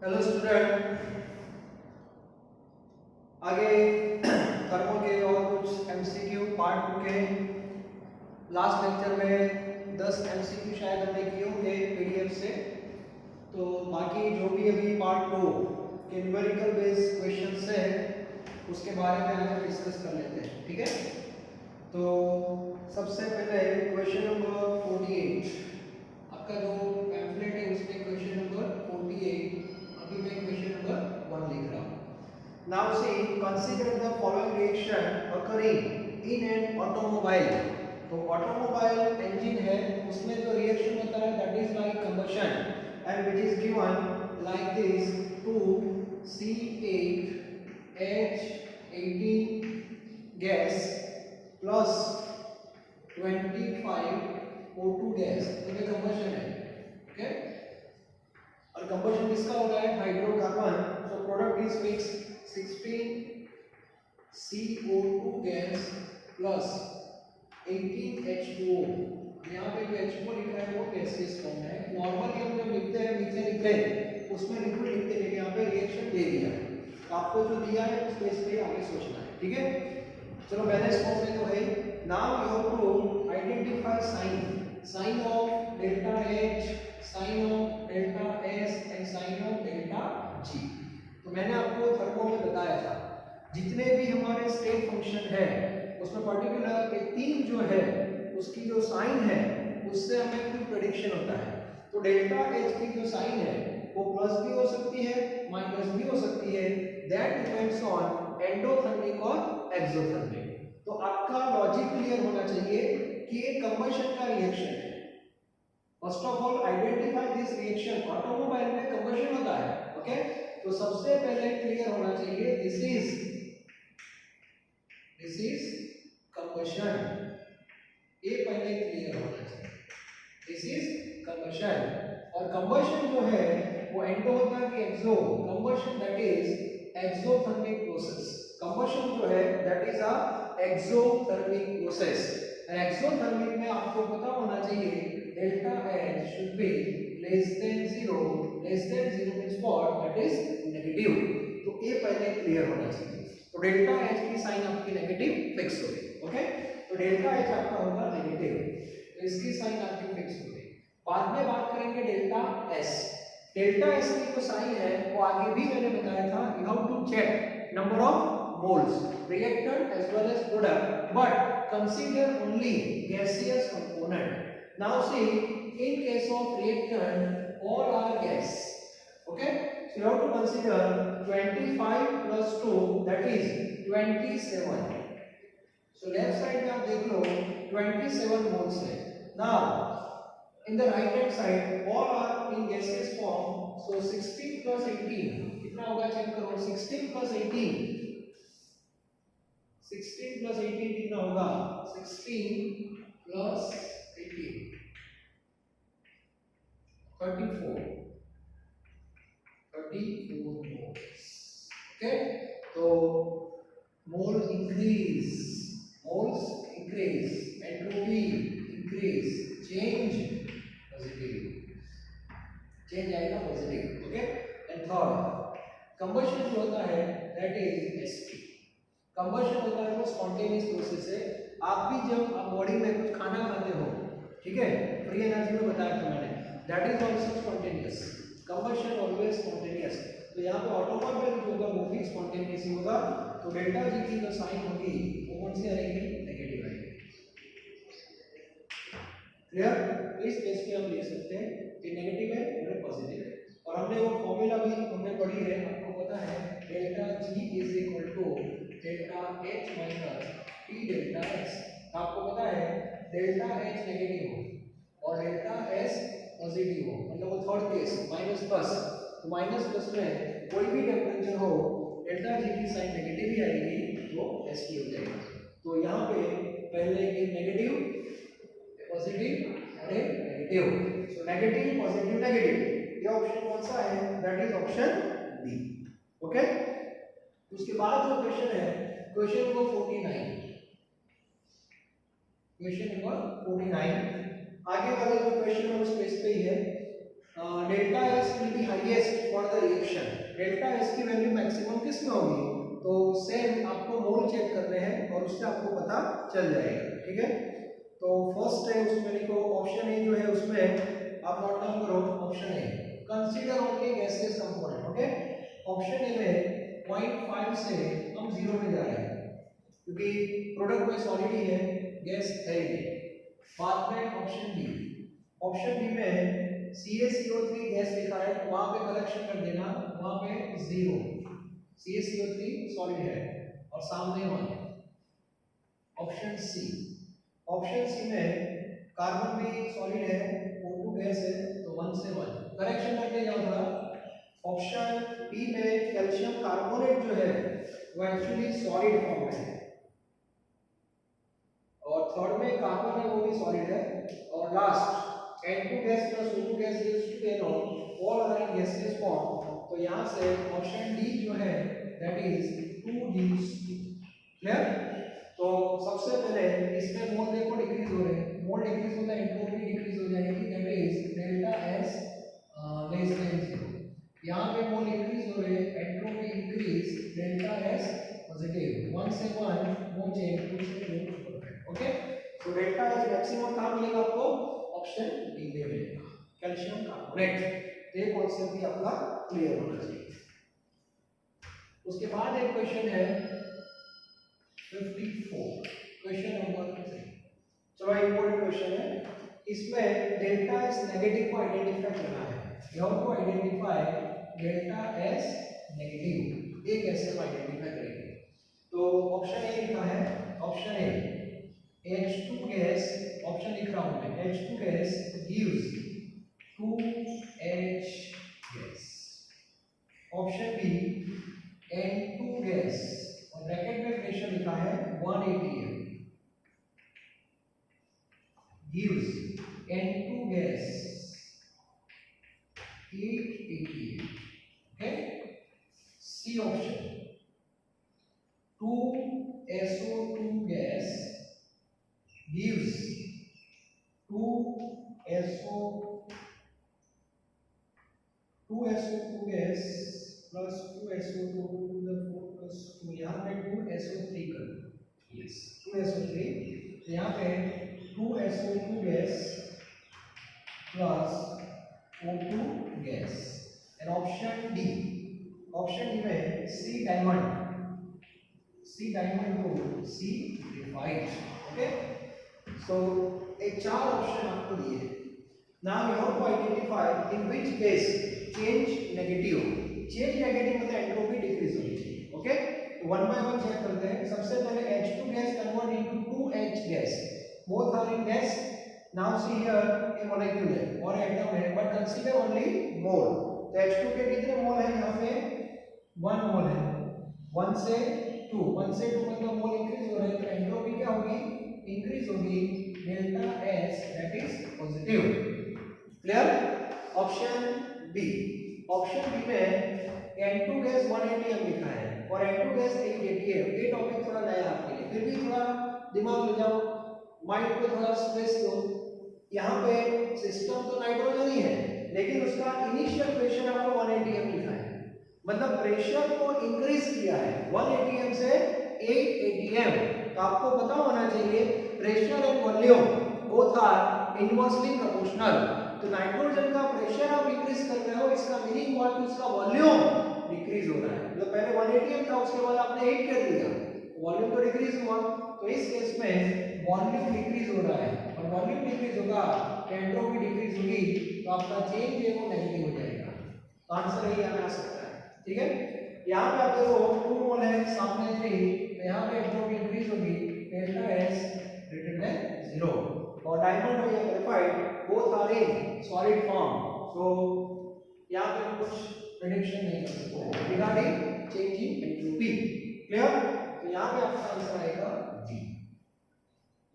Hello student, आगे thermo के और कुछ एमसीक्यू पार्ट 2 के लास्ट लेक्चर में 10 एमसीक्यू शायद हमने किए होंगे पीडीएफ से। तो बाकी जो भी अभी पार्ट 2 के न्यूमेरिकल बेस्ड क्वेश्चंस है उसके बारे में आज हम डिस्कस कर लेते हैं, ठीक है। तो सबसे पहले क्वेश्चन नंबर 48, आपका जो पैम्फलेट है उसमें क्वेश्चन नंबर 48, अभी मैं क्वेश्चन नंबर 1 लिख रहा हूँ। Now see, consider the following reaction occurring in an automobile. तो ऑटोमोबाइल इंजन है, उसमें जो रिएक्शन होता है that is like combustion and which is given like this 2C8H18 gas plus 25O2 gas, तो ये कंबशन है, ओके। और कंबशन किसका हो रहा है? Hydrocarbon. So product is fix 16CO2 gas plus 18H2O। यहाँ पे जो H2O लिखा है वो गैसियस फॉर्म है। नॉर्मली हम जब लिखते हैं मीथेन लिखते उसमें लिक्विड लिखते हैं, लेकिन यहाँ पे रिएक्शन दे दिया है, तो आपको जो दिया है उस बेस पे आगे सोचना है, ठीक है। चलो बैलेंस फॉर्म में तो है। Now you have to identify sign of delta H, sign of delta S and sign of delta G। तो मैंने आपको थर्मो में बताया था जितने भी हमारे स्टेट फंक्शन है उसमें पर्टिकुलर एक तीन जो है उसकी जो साइन है उससे हमें कोई प्रेडिक्शन होता है। तो डेल्टा H की जो साइन है वो प्लस भी हो सकती है माइनस भी हो सकती है, दैट डिपेंड्स ऑन एंडोथर्मिक और एक्सोथर्मिक। तो आपका लॉजिक क्लियर होना चाहिए कि ये कंबशन का रिएक्शन है। First of all identify this reaction. Automobile में कंबशन होता है, ओके। तो सबसे पहले क्लियर होना चाहिए दिस इज कंबशन, ये पहले क्लियर होना चाहिए, दिस इज कंबशन। और कंबशन जो है वो एंडो होता है कि exo. Combustion that is exothermic process. Combustion जो है that is a exothermic process. और एक्सोथर्मिक में आपको पता होना चाहिए delta H should be less than 0 means what? That is negative। तो ये पहले क्लियर होना चाहिए। तो डेल्टा H की साइन आपकी नेगेटिव फिक्स हो गई, ओके। तो डेल्टा H आपका होगा नेगेटिव, तो इसकी साइन आपकी फिक्स हो गई। बाद में बात करेंगे डेल्टा S। डेल्टा S की जो साइन है वो आगे भी मैंने बताया था, you have to check number of moles reactant as well as product, but consider only gaseous component. Now see, in case of reactant all are gas, okay. So you have to consider 25 plus 2 that is 27। so left side में आप देख लो 27 moles है। now in the right hand side all are in gaseous form, so 16 plus 18 कितना होगा check करो। 16 plus 18 कितना होगा? 16 plus 18 34 moles, okay। तो mole moles increase, entropy increase, change आएगा positive, okay. And third combustion जो होता है दैट इज एसपी। कंबशन होता है वो स्पॉन्टेनियस प्रोसेस है। आप भी जब आप बॉडी में कुछ खाना खाते हो, ठीक है, फ्री एनर्जी में बताया था मैंने, that is also spontaneous. Combustion always spontaneous. तो यहाँ पे ऑटोमोबाइल जो होगा वो भी स्पॉन्टेनियस ही होगा। तो डेल्टा जी की जो साइन होगी वो कौन सी आएगी? नेगेटिव आएगी। क्लियर? तो इस केस पे हम लिख सकते हैं कि नेगेटिव है और पॉजिटिव है। और हमने वो फॉर्मूला भी हमने पढ़ी है, आपको पता है delta G is equal to delta H minus P delta S। आपको पता है डेल्टा H नेगेटिव हो और डेल्टा S पॉजिटिव हो, मतलब वो थर्ड केस माइनस प्लस। तो माइनस प्लस में कोई भी टेंपरेचर हो डेल्टा जी की साइन नेगेटिव ही आएगी, वो S की हो जाएगी। तो यहाँ पे पहले एक नेगेटिव पॉजिटिव और एक negative. So negative positive negative, ये ऑप्शन कौन सा है? That is option B, okay. उसके बाद जो क्वेश्चन है क्वेश्चन नंबर 49, क्वेश्चन नंबर 49 आगे वाले जो क्वेश्चन है उस पेज पे ही है। Delta S will be highest for the reaction. Delta S की वैल्यू मैक्सिमम किस में होगी? तो सेम आपको मोल चेक करने हैं और उससे आपको पता चल जाएगा, ठीक है। तो फर्स्ट है उसमें लिखो ऑप्शन ए जो है उसमें आप नोट डाउन करो option A, consider only gaseous component, okay. Option A में 0.5 से हम 0 में जा रहे हैं क्योंकि प्रोडक्ट में सॉलिड ही है, गैस है ही नहीं। बाद में ऑप्शन बी, ऑप्शन बी में CaCO3 गैस लिखा है, वहां पे करेक्शन कर देना, वहां पे 0, CaCO3 सॉलिड है और सामने 1। ऑप्शन सी, ऑप्शन सी में कार्बन भी सॉलिड है, O2 गैस है, तो 1 से 1 करेक्शन करके क्या होगा। ऑप्शन बी में कैल्शियम कार्बोनेट जो है वो एक्चुअली सॉलिड फॉर्म में है और थर्ड में कार्बन है वो भी सॉलिड है और last N2 gas plus O2 gas is two NO, all are in gaseous form. तो यहां से ऑप्शन डी जो है दैट इज 2D2। क्लियर? तो सबसे पहले इसमें मोल देखो डिक्रीज हो रहे हैं, मोल डिक्रीज होता है एंट्रोपी डिक्रीज हो जाएगी, that is delta S less than 0। यहां पे मोल इंक्रीज हो रहे हैं, entropy increase, delta S positive, 1 से 1 नो चेंज, 2 से 2 परफेक्ट, ओके। तो डेल्टा एस मैक्सिमम कहां मिलेगा आपको? ऑप्शन डी में मिलेगा, कैल्शियम कार्बोनेट। ये कॉन्सेप्ट भी आपका क्लियर होना चाहिए। उसके बाद एक क्वेश्चन है 54, क्वेश्चन नंबर 3। चलो इंपॉर्टेंट क्वेश्चन है, इसमें डेल्टा एस नेगेटिव को आइडेंटिफाई करना है। You have to identify delta S negative, ये कैसे हम आइडेंटिफाई करेंगे? तो ऑप्शन ए लिखा है, option A H2 gas, option लिख रहा हूं मैं, H2 gas gives 2H gas. Option B N2 gas और ब्रैकेट में प्रेशर लिखा है 1 atm gives N2 gas 8 atm, okay. C option 2SO2 gas gives 2SO2 gas plus 2SO2 to the 4 plus 2, यहाँ पे 2SO3 कर दो, yes 2SO3, यहाँ पे 2SO2 gas plus O2 gas and option D, option D में C diamond को C graphite, okay. So एक चार ऑप्शन आपको दिए। Now you have to identify in which case change negative मतलब एंट्रोपी डिक्रीज होनी चाहिए, ओके। तो वन बाय वन चेक करते हैं। सबसे पहले H2 gas convert into 2H gas, both are in gas. Now see here a molecule है और एटम है, बट कंसीडर ओनली मोल। तो H2 के कितने मोल है? यहाँ पे 1 मोल है, 1 से 2 मतलब मोल इंक्रीज हो रहे हैं, तो एंट्रोपी क्या होगी? इंक्रीज होगी, delta S that is positive. Clear? Option B, option B में N2 गैस 1 atm लिखा है और N2 गैस 8 atm। ये टॉपिक थोड़ा नया आपके लिए, फिर भी थोड़ा दिमाग लगाओ, माइंड को थोड़ा स्ट्रेस दो। यहाँ पे सिस्टम तो नाइट्रोजन ही है, लेकिन उसका इनिशियल प्रेशर आपको 1 atm लिखा है, मतलब प्रेशर को इंक्रीज किया है 1 atm से 8 atm। तो आपको पता होना चाहिए pressure and volume both are inversely proportional. तो नाइट्रोजन का प्रेशर आप इंक्रीज कर रहे हो, इसका मीनिंग हुआ कि उसका वॉल्यूम डिक्रीज हो रहा है। मतलब पहले 1 atm था, उसके बाद आपने 8 कर दिया, वॉल्यूम तो डिक्रीज हुआ। तो इस केस में वॉल्यूम डिक्रीज हो रहा है और वॉल्यूम डिक्रीज होगा तो एंट्रोपी डिक्रीज होगी, तो आपका चेंज है वो नेगेटिव हो जाएगा। तो आंसर यही आ सकता है, ठीक है। यहाँ पे आप देखो 2 मोल है, सामने 3, तो यहाँ पे एंट्रोपी इंक्रीज होगी, डेल्टा एस ग्रेटर देन 0 और डायमंड और graphite both are in solid form. So यहाँ पे कुछ प्रेडिक्शन नहीं कर सकते regarding change in entropy. Clear? तो यहाँ पे आपका आंसर आएगा डी,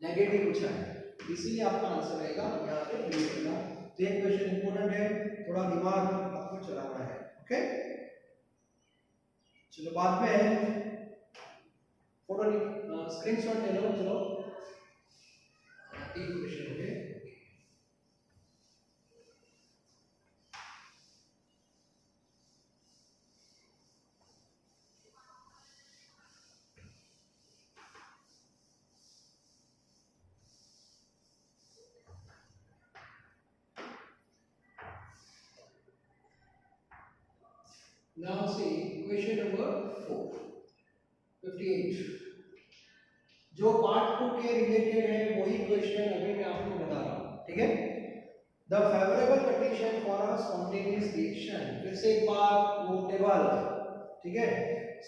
नेगेटिव पूछा है, इसीलिए आपका आंसर आएगा यहाँ पे डी होगा। तो ये क्वेश्चन इंपॉर्टेंट है, थोड़ा दिमाग आपको चलाना है, ओके। चलो बाद में फोटो स्क्रीनशॉट ले लो। चलो एक क्वेश्चन हो गए। Now see question number 58। जो पार्ट 2 के रिलेटेड है वही क्वेश्चन अभी मैं आपको बता रहा हूं, ठीक है। The favourable condition for a spontaneous reaction, फिर से एक बार वो टेबल, ठीक है।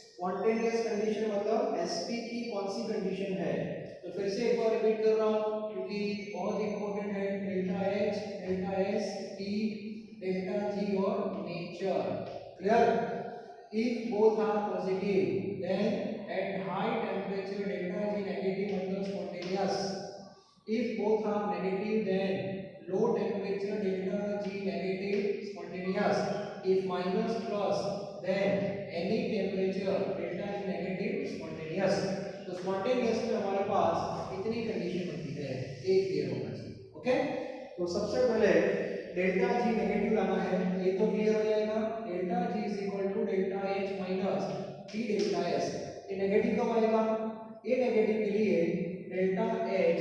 स्पॉन्टेनियस कंडीशन मतलब एसपी की कौन सी कंडीशन है, तो फिर से एक बार रिपीट कर रहा हूं क्योंकि बहुत इंपॉर्टेंट है। Delta H, delta S, T, delta G और nature, clear. If both are positive, then at high temperature delta G negative under spontaneous. If both are negative, then low temperature delta G negative spontaneous. If minus plus, then any temperature delta G negative spontaneous. तो spontaneous में हमारे पास इतनी condition होती है, एक clear होना चाहिए, okay. तो सबसे पहले डेल्टा जी नेगेटिव लाना है, ये तो क्लियर हो जाएगा। Delta G is equal to delta H minus T delta S. ये नेगेटिव कब आएगा, ये नेगेटिव के लिए delta H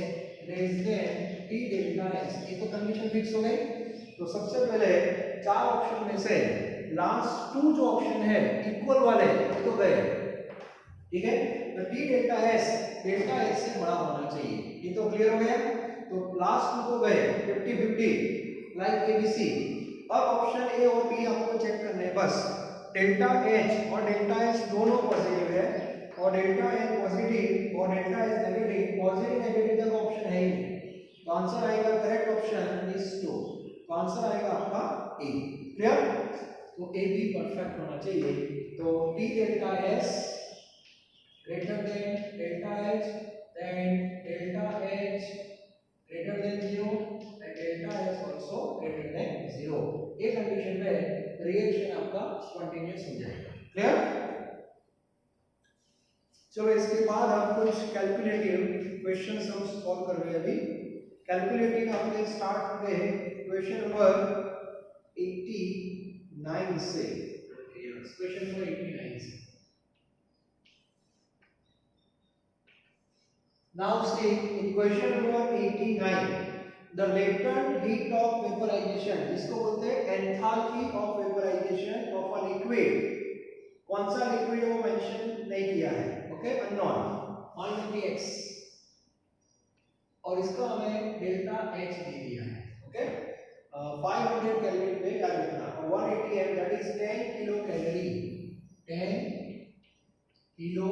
less than T delta S, ये तो कंडीशन फिक्स हो गई। तो सबसे पहले चार ऑप्शन में से लास्ट टू जो ऑप्शन है इक्वल वाले ये तो गए, ठीक है। तो टी डेल्टा एस से बड़ा होना चाहिए, ये तो क्लियर हो गया। तो लास्ट टू तो गए 50-50 लाइक एबीसी। अब ऑप्शन ए और बी आपको चेक करने हैं बस। डेल्टा एच और डेल्टा एस दोनों पॉजिटिव है और डेल्टा एन पॉजिटिव और delta S negative, positive negative का ऑप्शन है ही नहीं, तो आंसर आएगा करेक्ट ऑप्शन इज 2। तो आंसर आएगा आपका ए, क्लियर। तो ए बी परफेक्ट होना चाहिए। तो T delta S greater than delta h, then delta h greater than 0 and delta s also greater than 0, ये कंडीशन में रिएक्शन आपका स्पॉन्टेनियस हो जाएगा, क्लियर। चलो इसके बाद हम कुछ कैलकुलेटिव क्वेश्चंस हम सॉल्व कर रहे हैं। अभी कैलकुलेटिव हमने स्टार्ट हुए क्वेश्चन नंबर 89 से, क्वेश्चन नंबर 89 से। Now see in question number 89, the latent heat of vaporization, जिसको बोलते हैं enthalpy of vaporization of a liquid, कौन सा लिक्विड वो मेंशन नहीं किया है, ओके, अननोन, मान लो कि x, और इसका हमें डेल्टा h दे दिया है, ओके। 500 केल्विन पे याद रखना, 180 m that is 10 kilo calorie, 10 kilo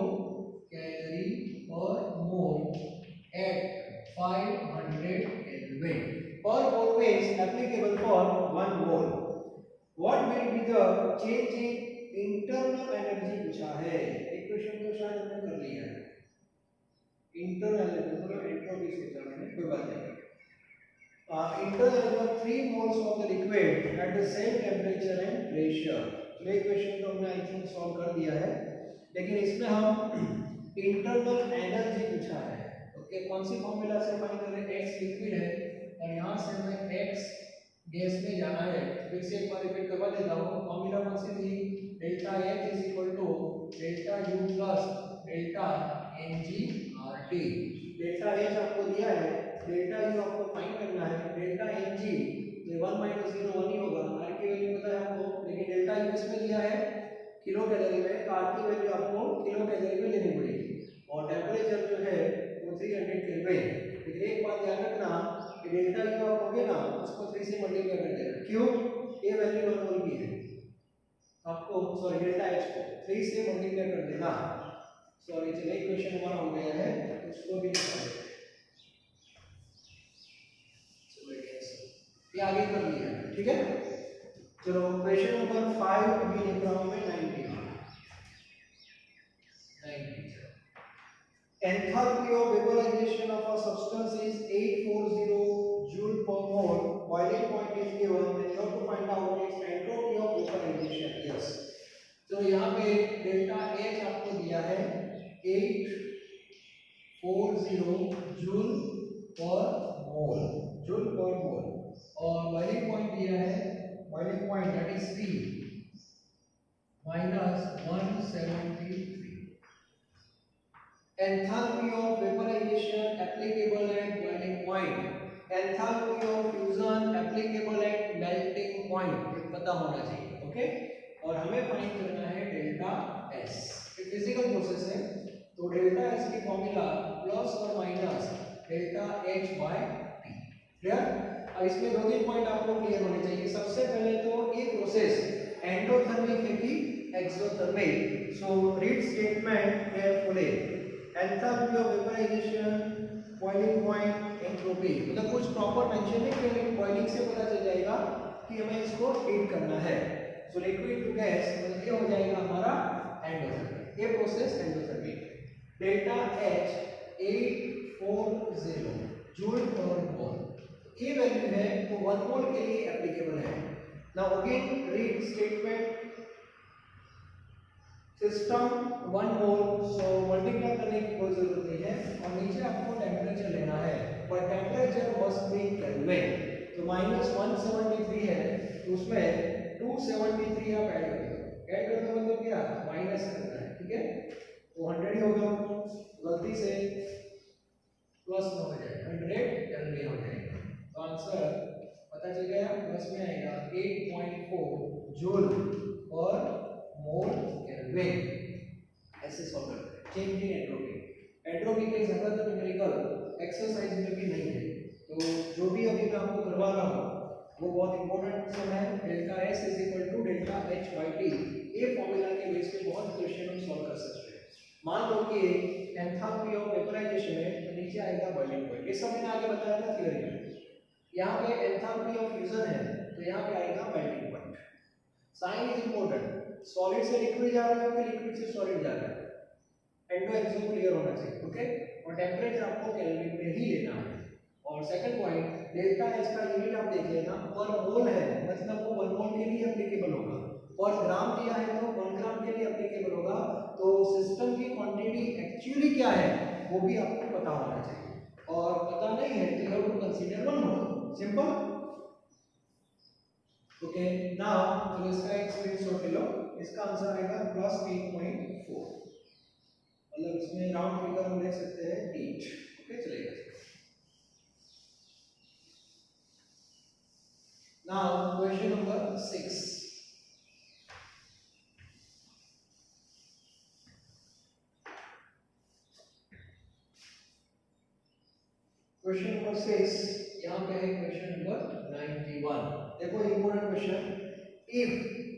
calorie per mole at 500 Kelvin per mole is applicable for 1 mole. What will be the change in internal energy पूछा है। एक क्वेश्चन तो शायद हमने कर लिया है, इंटरनल मतलब एंट्रोपी से पूछा मैंने, कोई बात नहीं। internal energy 3 moles of the liquid at the same temperature and pressure। तो ये क्वेश्चन तो हमने आई थिंक सॉल्व कर दिया है, लेकिन इसमें हम इंटरनल एनर्जी पूछा है, ओके। कौन सी फॉर्मूला से फाइंड कर रहे हैं, x लिक्विड है और यहां से हमें x गैस में जाना है। फिर से एक बार रिपीट करवा देता हूं, फॉर्मूला कौन सी थी, delta h is equal to delta u plus delta ngRT। Delta h आपको दिया है, डेल्टा u आपको फाइंड करना है, डेल्टा ng ये 1 माइनस 0 1 ही होगा, r की वैल्यू पता है आपको, लेकिन डेल्टा u इसमें दिया है किलो कैलोरी में, r की वैल्यू आपको किलो कैलोरी में लेनी पड़ेगी और टेंपरेचर जो है वो 300 केल्विन। लेकिन एक बात ध्यान रखना कि डेल्टा यू आप होगे ना उसको 3 से मल्टीप्लाई कर देना, क्यों, ये वैल्यू 1 मोल की है, आपको सॉरी डेल्टा एच को 3 से मल्टीप्लाई कर देना। सॉरी चलिए क्वेश्चन हमारा हो गया है, उसको भी निकाल देते हैं। चलो ये आगे कर लिया है, ठीक है। चलो क्वेश्चन नंबर 5 भी लिख रहा हूं मैं 90। Enthalpy of vaporization of a substance is 840 joule per mole. Boiling point is given and you have to find out its entropy of vaporization. Yes. तो यहाँ पे डेल्टा H आपको दिया है 840 जूल पर मोल, जूल पर मोल, और boiling point दिया है, boiling point that is T minus 173. Enthalpy of vaporization applicable at boiling point, enthalpy of fusion applicable at melting point, ये पता होना चाहिए, ओके। और हमें फाइंड करना है डेल्टा एस। ये फिजिकल प्रोसेस है, तो डेल्टा एस की फॉर्मूला प्लस और minus delta H by T. Clear? अब इसमें दो तीन पॉइंट आपको क्लियर होने चाहिए। सबसे पहले तो ये प्रोसेस एंडोथर्मिक है कि exothermic. So read statement carefully. Enthalpy of vaporisation, boiling point, entropy, मतलब कुछ प्रॉपर मेंशन नहीं किया, लेकिन बॉइलिंग से पता चल जाएगा कि हमें इसको हीट करना है। सो लिक्विड टू गैस मतलब ये हो जाएगा हमारा एंडोथर्मिक। ये process endothermic. Delta H 840 joule per mole, ये वैल्यू है तो 1 मोल के लिए एप्लीकेबल है। Now again read statement. System 1 मोल, सो मल्टीप्लाई करने की कोई जरूरत नहीं है। और नीचे आपको टेम्परेचर लेना है, पर टेम्परेचर मस्ट बी केल्विन। तो -173 है, तो उसमें 273 आप ऐड कर दो। ऐड कर दो मतलब क्या, माइनस करना है, ठीक है? तो 100 ही होगा, गलती से प्लस में हो जाएगा, 100 केल्विन हो जाएगा। तो आंसर पता चल गया, प्लस में आएगा 8.4 जूल पर मोल केल्विन। ऐसे सॉल्व करते हैं। Change in entropy. एंट्रोपी के ज्यादातर न्यूमेरिकल एक्सरसाइज में भी नहीं है, तो जो भी अभी मैं आपको करवा रहा हूँ वो बहुत इंपॉर्टेंट सम है। Delta S is equal to delta H by T, ये फॉर्मूला के बेस पे बहुत क्वेश्चन हम सॉल्व कर सकते हैं। मान लो कि एंथैल्पी ऑफ वेपराइजेशन है, तो नीचे आएगा बॉइलिंग पॉइंट। ये सब मैंने आगे बताया था थ्योरी में। यहाँ पे एंथैल्पी ऑफ फ्यूजन है, तो यहाँ पे आएगा melting point. Sign is important. Solid से लिक्विड जा रहा है कि लिक्विड से सॉलिड जा रहा है, एंडो एक्सो क्लियर होना चाहिए, ओके? और टेम्परेचर आपको केल्विन में ही लेना है। और सेकंड पॉइंट, डेल्टा एच का यूनिट आप देख लेना, पर मोल है, मतलब वो 1 मोल के लिए एप्लीकेबल होगा। पर ग्राम दिया है तो 1 ग्राम के लिए एप्लीकेबल होगा। तो सिस्टम की क्वांटिटी एक्चुअली क्या है वो भी आपको पता होना चाहिए, और पता नहीं है तो you have to consider 1 mole. Simple, okay? Now चलो इसका एक स्क्रीनशॉट ले लो। इसका आंसर आएगा +8.4, मतलब इसमें राउंड फिगर हम ले सकते हैं 8, ओके? चलेगा। Now question number 6। Question number 6 यहाँ पे है क्वेश्चन नंबर 91। देखो इंपॉर्टेंट क्वेश्चन। इफ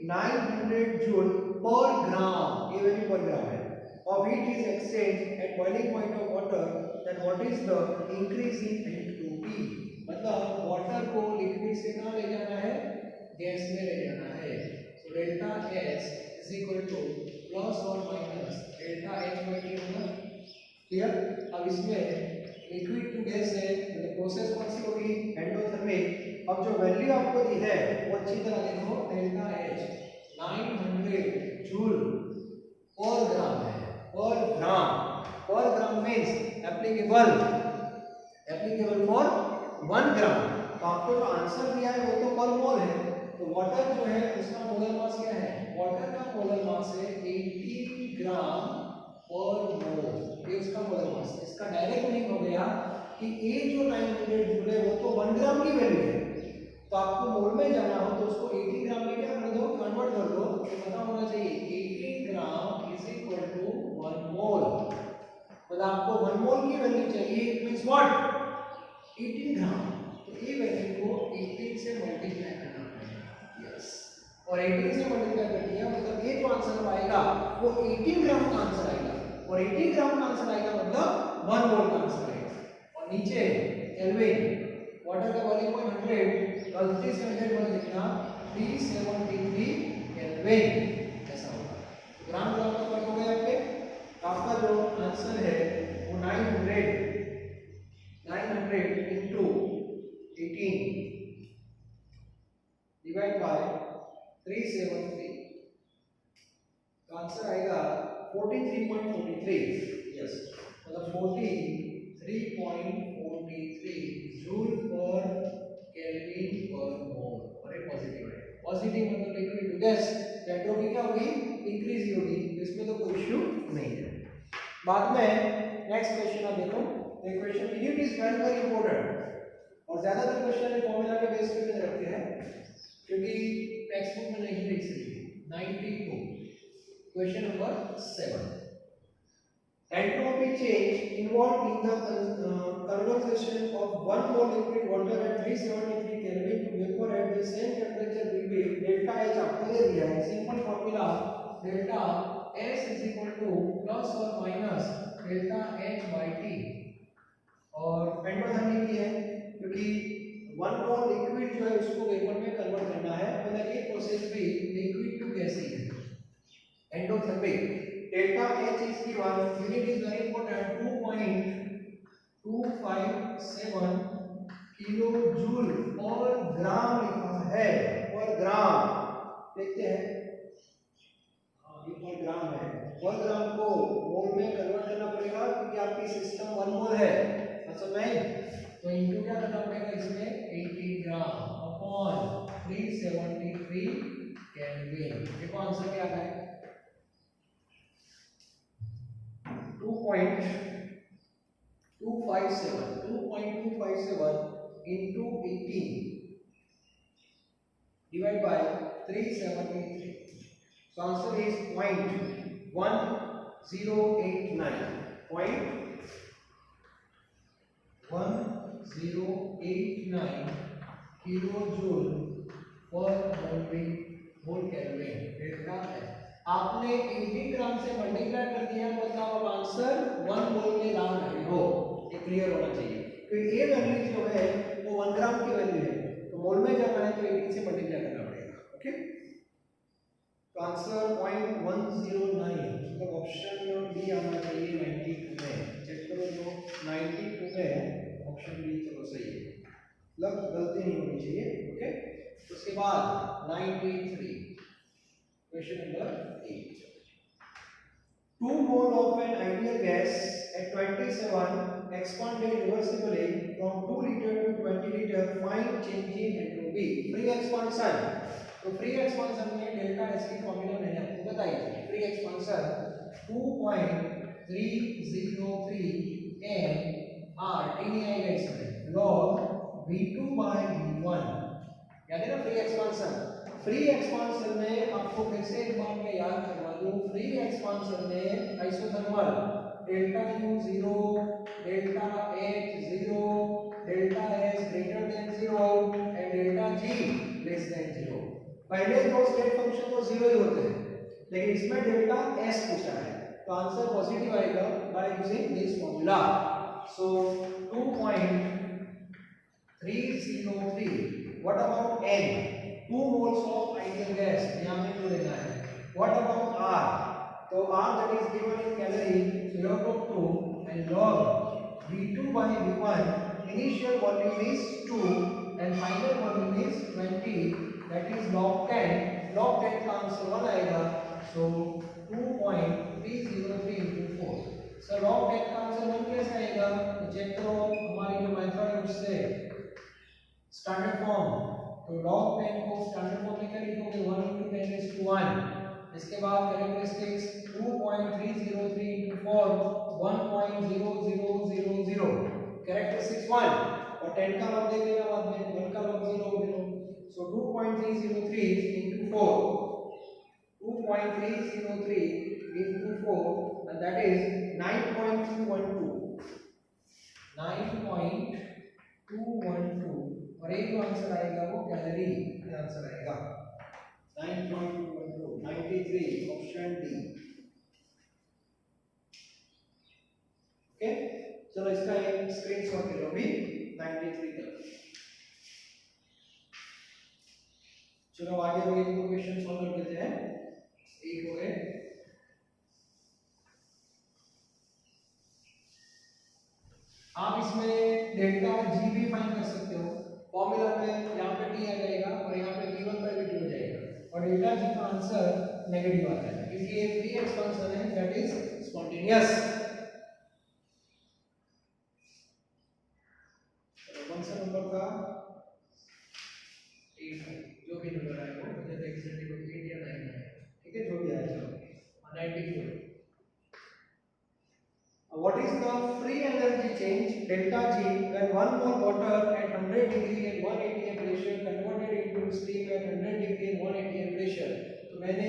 900 जूल पर ग्राम, ये वैल्यू पर ग्राम है, of heat is exchanged at boiling point of water, then what is the increase in entropy? मतलब वाटर को लिक्विड से कहाँ ले जाना है, गैस में ले जाना है। So delta S is equal to plus और minus delta H by T होगा। क्लियर? अब इसमें लिक्विड टू गैस है, मतलब प्रोसेस कौन सी होगी, एंडोथर्मिक। अब जो वैल्यू आपको दी है वो अच्छी तरह देखो, डेल्टा एच 900 जूल पर ग्राम है। पर ग्राम मींस एप्लीकेबल फॉर 1 ग्राम। तो आपको जो आंसर दिया है वो तो पर मोल है। तो वाटर जो है उसका मोलर मास क्या है, वाटर का मोलर मास है 18 ग्राम पर मोल, ये उसका मोलर मास। इसका डायरेक्ट मीनिंग हो गया कि ये जो 900 जूल है वो तो 1 ग्राम की वैल्यू है। तो आपको मोल में जाना हो तो उसको 18 ग्राम में क्या कर दो, कन्वर्ट कर दो। तो पता होना चाहिए 18 ग्राम इज इक्वल टू 1 मोल। मतलब आपको 1 मोल की वैल्यू चाहिए, इट मींस व्हाट, 18 ग्राम। तो ये वैल्यू को 18 से मल्टीप्लाई करना पड़ेगा। यस, और 18 से मल्टीप्लाई कर दिया मतलब ये जो आंसर आएगा वो 18 ग्राम का आंसर आएगा, और 18 ग्राम का आंसर आएगा मतलब 1 मोल का आंसर आएगा। और नीचे केल्विन, वाटर का बॉइलिंग पॉइंट 100, गलती से 100 मत लिखना, 373 केल्विन ऐसा होगा। तो ग्राम का फर्क हो गया आपके। आपका जो आंसर है वो 900 into 18 डिवाइड बाय 373, तो आंसर आएगा 43.43। यस, मतलब 43.43 जूल पर केल्विन पर मोल। और ये पॉजिटिव है, पॉजिटिव मतलब लिक्विड टू गैस, एंट्रोपी क्या होगी, इंक्रीज ही होगी। इसमें तो कोई इश्यू नहीं है। बाद में नेक्स्ट क्वेश्चन आप देखो। ये question unit is very very important, और ज्यादातर क्वेश्चन फॉर्मूला के बेस पे रखते हैं क्योंकि टेक्स्ट बुक में नहीं लिख सकते। 92. Question number 7. Entropy change involved in the conversion of 1 mole liquid water at 373 Kelvin to vapor at the same temperature will be delta H आपको दे दिया है. Simple formula delta S is equal to plus or minus delta H by T. और endothermic की है क्योंकि 1 मोल liquid जो है उसको वेपर में कन्वर्ट करना है. मतलब ये प्रोसेस भी लिक्विड टू गैसी है. Endothermic delta H is given, unit is very important, 2.257 kilojoule पर ग्राम लिखा है. पर ग्राम देखते हैं, ये पर ग्राम है. पर ग्राम को मोल में कन्वर्ट करना पड़ेगा क्योंकि आपकी सिस्टम 1 मोल है. अच्छा नहीं तो इनटू क्या करना पड़ेगा इसमें 80 ग्राम अपॉन 373 केल्विन. देखो आंसर क्या है 2.257 into 18 divided by 373. So answer is 0.1089. 0.1089 kilojoule per mole Kelvin. Delta है. आपने 80 ग्राम से मल्टीप्लाई कर दिया मतलब अब आंसर 1 मोल में ला रहे हो. ये क्लियर होना चाहिए क्योंकि ये वैल्यू जो है वो 1 ग्राम की वैल्यू है तो मोल में जाना है तो 80 से मल्टीप्लाई करना पड़ेगा. ओके तो आंसर 0.109 मतलब ऑप्शन बी आना चाहिए 92 में. चेक करो जो 92 में ऑप्शन बी. चलो सही है मतलब गलती नहीं होनी चाहिए. ओके उसके बाद 93 question number 8. 2 mole of an ideal gas at 27 expanded reversibly from 2 liter to 20 liter. Find change in entropy. Free expansion. तो free expansion में delta S की फॉर्मूला मैंने आपको बताई थी. free expansion 2.303 n r t नहीं आएगा इसमें log v2 by v1. याद है ना फ्री एक्सपांशन. फ्री एक्सपांशन में आपको फिर से एक बार मैं याद करवा दूं. फ्री एक्सपांशन में isothermal delta U 0, delta H 0, delta S greater than 0 and delta G less than 0. पहले दो स्टेट फंक्शन तो 0 ही होते हैं लेकिन इसमें डेल्टा S पूछा है तो आंसर पॉजिटिव आएगा by using this formula. So 2.303. What about n? 2 moles of ideal gas यहाँ पे क्यों लेना है. What about R? तो R that is given in calorie 0.2 and log V2 by V1. Initial volume is 2 and final volume is 20. That is log 10. Log 10 का answer 1 आएगा. So 2.303 into 4. So log 10 का answer 1 कैसे आएगा तो check करो हमारी जो मेथड है उससे स्टैंडर्ड फॉर्म. तो log 10 को स्टैंडर्ड फॉर्म में क्या लिखोगे 1 into 10 raised to 1. इसके बाद कैरेक्टरिस्टिक्स 2.303 into 4 1.0000 कैरेक्टरिस्टिक्स 1 और 10 का लॉग दे देना बाद में 1 का log 0 0. So 2.303 into 4 2.303 into 4 and that is 9.212 और एक जो आंसर आएगा वो कैलोरी आंसर आएगा 9.212. 93 ऑप्शन डी. ओके चलो इसका एक स्क्रीनशॉट ले लो भी 93 तक. चलो आगे हम एक क्वेश्चन सॉल्व कर लेते हैं. एक हो गए. आप इसमें डेल्टा G भी फाइंड कर सकते हो. फॉर्मूला में यहाँ पे T आ जाएगा और यहाँ पे V1 पर भी T हो जाएगा और डेल्टा G का आंसर नेगेटिव आता है क्योंकि ये फ्री एक्सपांशन है दैट इज स्पॉन्टेनियस. कौन सा नंबर था 8 जो भी नंबर आए वो मुझे तो एग्जैक्टली 8 या 9 है. ठीक है जो भी आए. चलो 94. What is the free energy change delta G when 1 mole water at 100 degree and 1 atm pressure converted into steam at 100 degree and 1 atm pressure? तो मैंने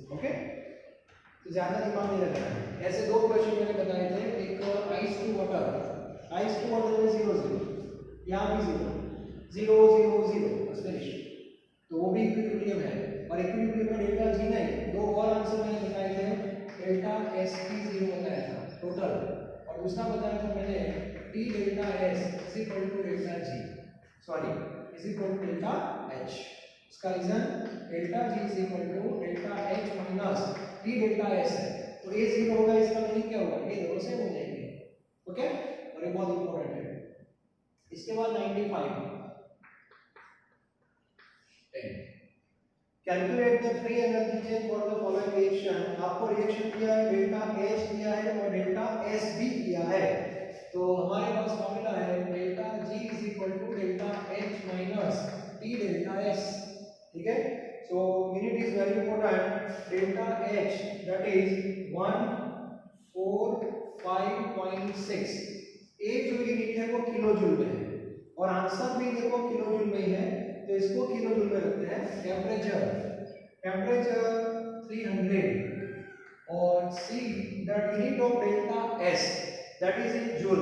ओके, तो ज्यादा दिमाग नहीं लगाना है। ऐसे दो क्वेश्चन मैंने बताए थे, एक आइस टू वाटर में 0 0, यहाँ भी 0 0 0 0, बस फिनिश। तो वो भी इक्विलिब्रियम है, और इक्विलिब्रियम में डेल्टा जी नहीं, दो और आंसर मैंने बताए थे, डेल्टा एस की 0 बताया था टोटल, और दूसरा बताया था मैंने T delta S is equal to delta G, sorry is equal to delta H. इसका reason delta G is equal to delta H minus T delta S है, तो ए 0 होगा, इसका मीनिंग क्या होगा, ये दोनों सेम हो जाएंगे। ओके, और ये बहुत इंपॉर्टेंट है। इसके बाद 95 calculate the free energy change for the following reaction. आपको रिएक्शन दिया है, डेल्टा एच दिया है और डेल्टा एस भी दिया है, तो हमारे पास फॉर्मूला है delta G is equal to delta H minus T delta S. ठीक है, so unit is very important, delta H that is 145.6। एक जो यूनिट है वो किलो जूल में है, और आंसर भी देखो किलो जूल में ही है, तो इसको किलो जूल में रखते हैं। टेम्परेचर 300 और see that unit of delta S that is in joule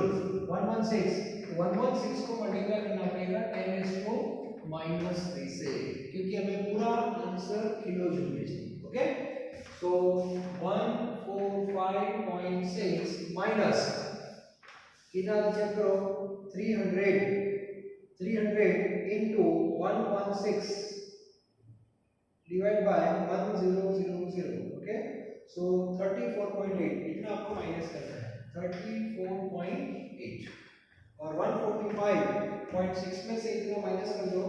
116 को मल्टीप्लाई करना पड़ेगा 10⁻³ से, क्योंकि हमें पूरा आंसर किलो जूल में चाहिए। ओके, सो 145.6 माइनस कितना चेक करो, 300 into 116 divided by 1000, okay, so 34.8, इतना आपको माइनस करना है, 34.8, और 145.6 में से इतना माइनस कर दो,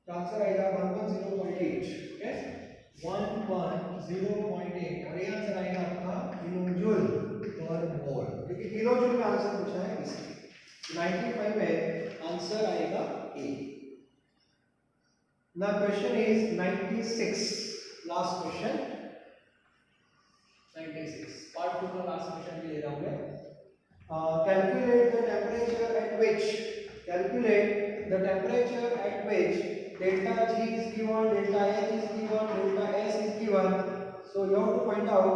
तो आंसर आएगा 110.8, ओके, 110.8, और ये आंसर आएगा आपका किलोजूल पर मोल, क्योंकि किलोजूल का आंसर पूछा है इसलिए 95 में आंसर आएगा ए। Now question is 96, last question 96, part 2 का लास्ट क्वेश्चन भी ले रहा हूं मैं। Calculate the temperature at which delta G is given, delta H is given, delta S is given, so you have to find out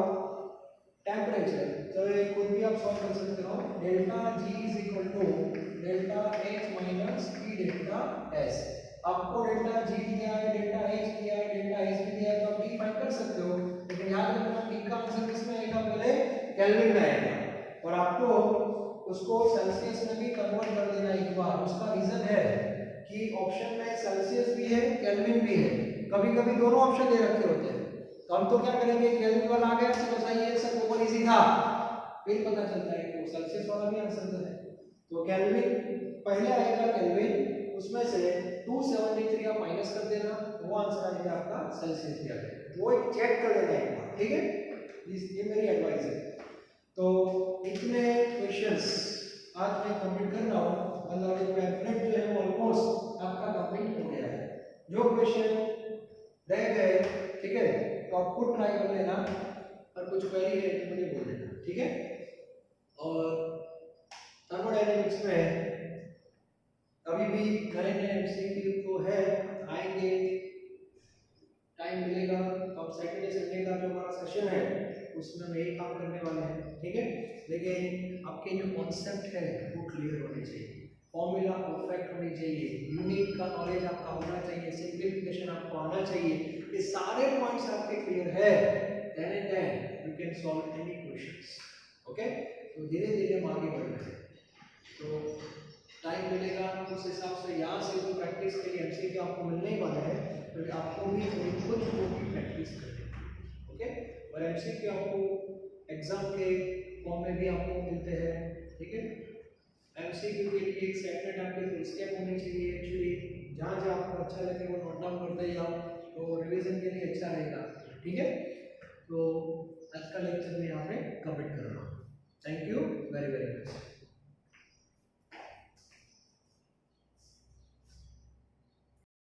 temperature. चलो ये खुद भी आप सॉल्व कर सकते हो, delta G is equal to delta H minus T delta S. आपको delta G दिया है, डेल्टा एच दिया है, डेल्टा एस भी दिया है, तो आप टी फाइंड कर सकते हो, लेकिन याद रखना टी का आंसर किसमें आएगा, पहले केल्विन में आएगा, और आपको उसको सेल्सियस में भी कन्वर्ट कर देना एक बार। उसका रीजन है कि ऑप्शन में सेल्सियस भी है, केल्विन भी है, कभी-कभी दोनों ऑप्शन दे रखे होते हैं, तो हम तो क्या करेंगे, केल्विन वाला आ गया, चलो सही है, सब ऊपर इजी था, फिर पता चलता है कि वो सेल्सियस वाला भी आंसर है, तो केल्विन पहले आएगा, केल्विन उसमें से 273 आप माइनस कर देना, तो वो आंसर आएगा आपका सेल्सियस भी आ जाएगा, वो एक चेक कर लेना एक बार, ठीक है, ये मेरी एडवाइस है। तो इतने क्वेश्चंस आज मैं कंप्लीट कर रहा हूँ, मतलब एक पैम्फलेट जो है वो ऑलमोस्ट आपका कंप्लीट हो गया है। जो क्वेश्चन रह गए, ठीक है, तो आप खुद ट्राई कर लेना, और कुछ क्वेरी है तो मुझे बोल देना, ठीक है। और थर्मोडायनेमिक्स में अभी भी नए एमसीक्यू तो है, आएंगे, टाइम मिलेगा तो अब सैटरडे संडे का जो हमारा सेशन है उसमें हम यही काम करने वाले हैं, ठीक है। लेकिन आपके जो कॉन्सेप्ट है वो क्लियर होने चाहिए, फॉर्मूला परफेक्ट होनी चाहिए, यूनिट का नॉलेज आपका होना चाहिए, सिंप्लीफिकेशन आपको आना चाहिए, ये सारे पॉइंट्स आपके क्लियर है, then you can solve any questions. Okay, तो धीरे धीरे हम आगे बढ़ रहे हैं, तो टाइम मिलेगा उस हिसाब से यहाँ से जो प्रैक्टिस के लिए एमसीक्यू आपको मिलने ही वाला है, तो आपको भी थोड़ी खुद को भी प्रैक्टिस करनी है, ओके। और एमसीक्यू आपको एग्जाम के फॉर्म में भी आपको मिलते हैं, ठीक है। एमसीक्यू के लिए एक सेपरेट आपके फुल स्टेप होनी चाहिए, एक्चुअली जहाँ जहाँ आपको अच्छा लगे वो नोट डाउन करते जाओ, तो रिवीजन के लिए अच्छा रहेगा, ठीक है। तो आज का लेक्चर में यहाँ पे कंप्लीट